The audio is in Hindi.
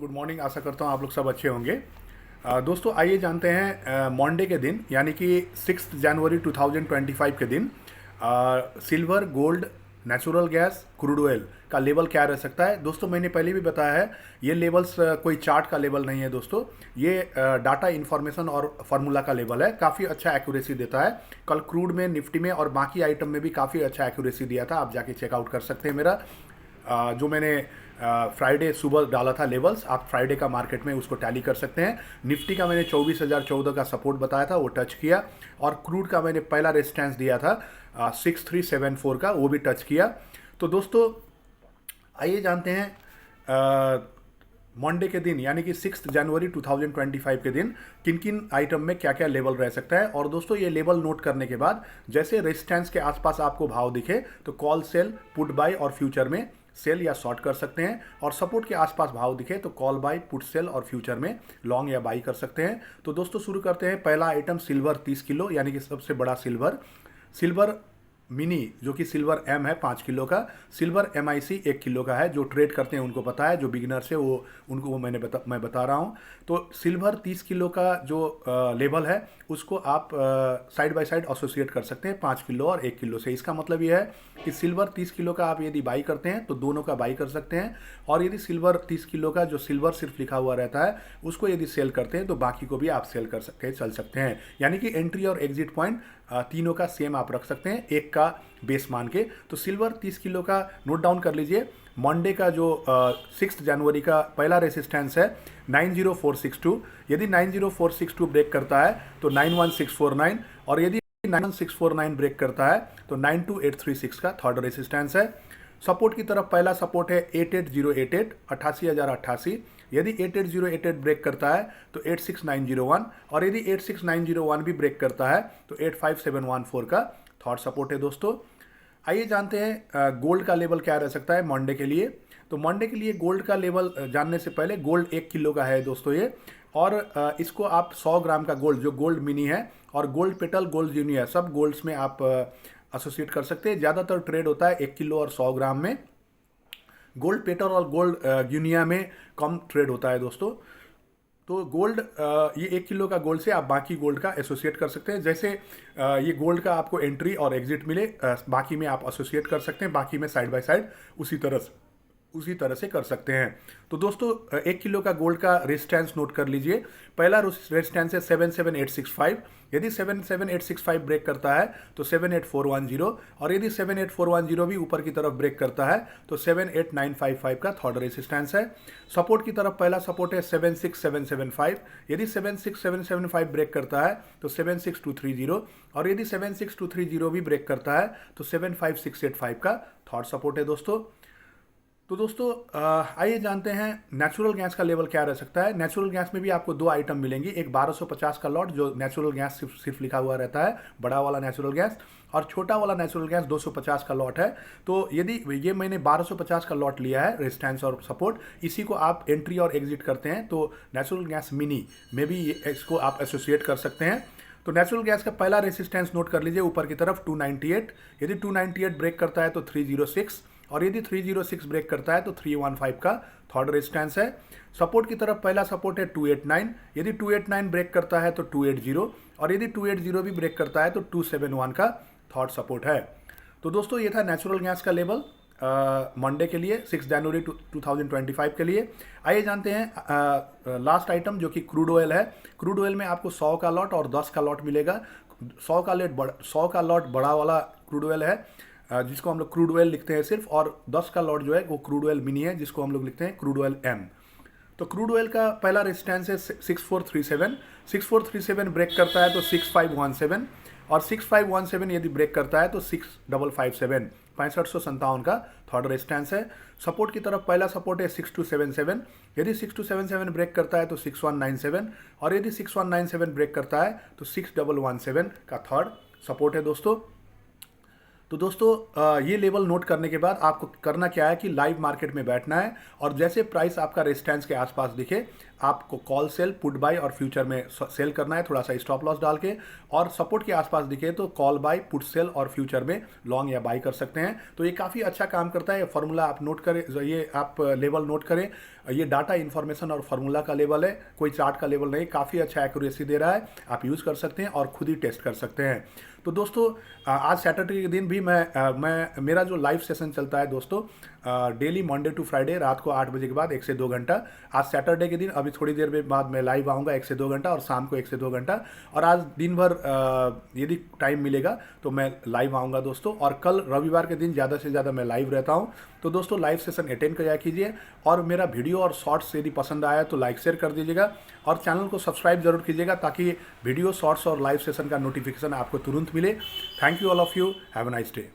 Good morning. आशा करता हूँ आप लोग सब अच्छे होंगे। दोस्तों आइए जानते हैं मंडे के दिन यानी कि 6 जनवरी 2025 के दिन silver, gold, natural gas, crude oil का लेवल क्या रह सकता है। दोस्तों मैंने पहले भी बताया है, ये लेवल्स कोई चार्ट का लेवल नहीं है दोस्तों, ये डाटा इन्फॉर्मेशन और फार्मूला का लेवल है। काफ़ी अच्छा एक्यूरेसी देता है। कल क्रूड में, निफ्टी में और बाकी आइटम में भी काफ़ी अच्छा एक्यूरेसी दिया था। आप जाके चेकआउट कर सकते हैं मेरा जो मैंने फ्राइडे सुबह डाला था लेवल्स, आप फ्राइडे का मार्केट में उसको टैली कर सकते हैं। निफ्टी का मैंने 24,014 का सपोर्ट बताया था, वो टच किया। और क्रूड का मैंने पहला रेजिस्टेंस दिया था 6374 का, वो भी टच किया। तो दोस्तों आइए जानते हैं मंडे के दिन यानी कि 6 जनवरी 2025 के दिन किन किन आइटम में क्या क्या लेवल रह सकता है। और दोस्तों ये लेवल नोट करने के बाद जैसे रेजिस्टेंस के आसपास आपको भाव दिखे तो कॉल, सेल, पुट बाय और फ्यूचर में सेल या शॉर्ट कर सकते हैं। और सपोर्ट के आसपास भाव दिखे तो कॉल बाय, पुट, सेल और फ्यूचर में लॉन्ग या बाई कर सकते हैं। तो दोस्तों शुरू करते हैं। पहला आइटम सिल्वर 30 किलो यानी कि सबसे बड़ा सिल्वर मिनी जो कि सिल्वर एम है 5 किलो का, सिल्वर MIC 1 किलो का है। जो ट्रेड करते हैं उनको पता है, जो बिगिनर्स है वो उनको वो मैं बता रहा हूँ। तो सिल्वर 30 किलो का जो लेवल है उसको आप साइड बाय साइड एसोसिएट कर सकते हैं 5 किलो और 1 किलो से। इसका मतलब यह है कि सिल्वर 30 किलो का आप यदि बाई करते हैं तो दोनों का बाई कर सकते हैं। और यदि सिल्वर 30 किलो का जो सिल्वर सिर्फ लिखा हुआ रहता है उसको यदि सेल करते हैं तो बाकी को भी आप सेल कर सकते हैं, चल सकते हैं। यानी कि एंट्री और एग्जिट पॉइंट तीनों का सेम आप रख सकते हैं, एक का बेस मान के। तो सिल्वर 30 किलो का नोट डाउन कर लीजिए। मंडे का जो 6 जनवरी का पहला रेसिस्टेंस है 90462। यदि 90462 ब्रेक करता है तो 91649, और यदि 91649 ब्रेक करता है तो 92836 का थर्ड रेसिस्टेंस है। सपोर्ट की तरफ पहला सपोर्ट है 88088, 88,088। यदि 88088 ब्रेक करता है तो 86901, और यदि 86901 भी ब्रेक करता है तो 85714 का थर्ड सपोर्ट है। दोस्तों आइए जानते हैं गोल्ड का लेवल क्या रह सकता है मंडे के लिए। तो मंडे के लिए गोल्ड का लेवल जानने से पहले, गोल्ड 1 किलो का है दोस्तों ये, और इसको आप 100 ग्राम का गोल्ड, जो गोल्ड मिनी है और गोल्ड पेटल, गोल्ड जूनियर, सब गोल्ड्स में आप एसोसिएट कर सकते हैं। ज़्यादातर ट्रेड होता है 1 किलो और 100 ग्राम में। गोल्ड पेटल और गोल्ड यूनिया में कम ट्रेड होता है दोस्तों। तो गोल्ड, ये 1 किलो का गोल्ड से आप बाकी गोल्ड का एसोसिएट कर सकते हैं। जैसे ये गोल्ड का आपको एंट्री और एग्जिट मिले, बाकी में आप एसोसिएट कर सकते हैं, बाकी में साइड बाय साइड उसी तरह से कर सकते हैं। तो दोस्तों 1 किलो का गोल्ड का रेजिस्टेंस नोट कर लीजिए। पहला रेजिस्टेंस है 77865। यदि 77865 ब्रेक करता है तो 78410, और यदि 78410 भी ऊपर की तरफ ब्रेक करता है तो 78955 का थर्ड रेजिस्टेंस है। सपोर्ट की तरफ पहला सपोर्ट है 76775। यदि 76775 ब्रेक करता है तो 76230, और यदि 76230 भी ब्रेक करता है तो 75685 का थर्ड सपोर्ट है दोस्तों। तो दोस्तों आइए जानते हैं नेचुरल गैस का लेवल क्या रह सकता है। नेचुरल गैस में भी आपको दो आइटम मिलेंगी, एक 1250 का लॉट जो नेचुरल गैस सिर्फ लिखा हुआ रहता है, बड़ा वाला नेचुरल गैस, और छोटा वाला नेचुरल गैस 250 का लॉट है। तो यदि ये मैंने 1250 का लॉट लिया है, रेजिस्टेंस और सपोर्ट, इसी को आप एंट्री और एग्जिट करते हैं तो नेचुरल गैस मिनी में भी इसको आप एसोसिएट कर सकते हैं। तो नेचुरल गैस का पहला रेजिस्टेंस नोट कर लीजिए ऊपर की तरफ 298। यदि 298 ब्रेक करता है तो 306, और यदि 306 ब्रेक करता है तो 315 का थर्ड रेजिस्टेंस है। सपोर्ट की तरफ पहला सपोर्ट है 289। यदि 289 ब्रेक करता है तो 280, और यदि 280 भी ब्रेक करता है तो 271 का थर्ड सपोर्ट है। तो दोस्तों ये था नेचुरल गैस का लेवल मंडे के लिए, 6 जनवरी 2025 के लिए। आइए जानते हैं लास्ट आइटम जो कि क्रूड ऑयल है। क्रूड ऑयल में आपको 100 का लॉट और 10 का लॉट मिलेगा। 100 का लॉट बड़ा वाला क्रूड ऑयल है जिसको हम लोग क्रूड ऑयल लिखते हैं सिर्फ, और 10 का लॉट जो है वो क्रूड ऑयल मिनी है जिसको हम लोग लिखते हैं क्रूड ऑयल M। तो क्रूड ऑयल का पहला रेजिस्टेंस है 6437। 6437 ब्रेक करता है तो 6517, और 6517 यदि ब्रेक करता है तो 6557, 6557 का थर्ड रेजिस्टेंस है। सपोर्ट की तरफ पहला सपोर्ट है 6277। यदि 6277 ब्रेक करता है तो 6197, और यदि 6197 ब्रेक करता है तो 6117 का थर्ड सपोर्ट है दोस्तों। तो दोस्तों ये लेवल नोट करने के बाद आपको करना क्या है कि लाइव मार्केट में बैठना है, और जैसे प्राइस आपका रेजिस्टेंस के आसपास दिखे आपको कॉल, सेल, पुट बाय और फ्यूचर में सेल करना है थोड़ा सा स्टॉप लॉस डाल के, और सपोर्ट के आसपास दिखे तो कॉल बाय, पुट सेल और फ्यूचर में लॉन्ग या बाय कर सकते हैं। तो ये काफ़ी अच्छा काम करता है। ये फार्मूला आप नोट करें, ये आप लेवल नोट करें। ये डाटा इन्फॉर्मेशन और फार्मूला का लेवल है, कोई चार्ट का लेवल नहीं, काफ़ी अच्छा एक्यूरेसी दे रहा है। आप यूज़ कर सकते हैं और खुद ही टेस्ट कर सकते हैं। तो दोस्तों आज सैटरडे के दिन भी मैं मेरा जो लाइव सेशन चलता है दोस्तों, डेली मंडे टू फ्राइडे रात को 8 बजे के बाद 1 से 2 घंटा। आज सैटरडे के दिन अभी थोड़ी देर में बाद मैं लाइव आऊँगा 1 से 2 घंटा, और शाम को 1 से 2 घंटा, और आज दिन भर यदि टाइम मिलेगा तो मैं लाइव आऊँगा दोस्तों। और कल रविवार के दिन ज़्यादा से ज़्यादा मैं लाइव रहता हूँ। तो दोस्तों लाइव सेशन अटेंड किया कीजिए, और मेरा वीडियो और शॉर्ट्स यदि पसंद आया तो लाइक शेयर कर दीजिएगा, और चैनल को सब्सक्राइब जरूर कीजिएगा ताकि वीडियो शॉर्ट्स और लाइव सेशन का नोटिफिकेशन आपको तुरंत मिले। Thank you all of you, have a nice day.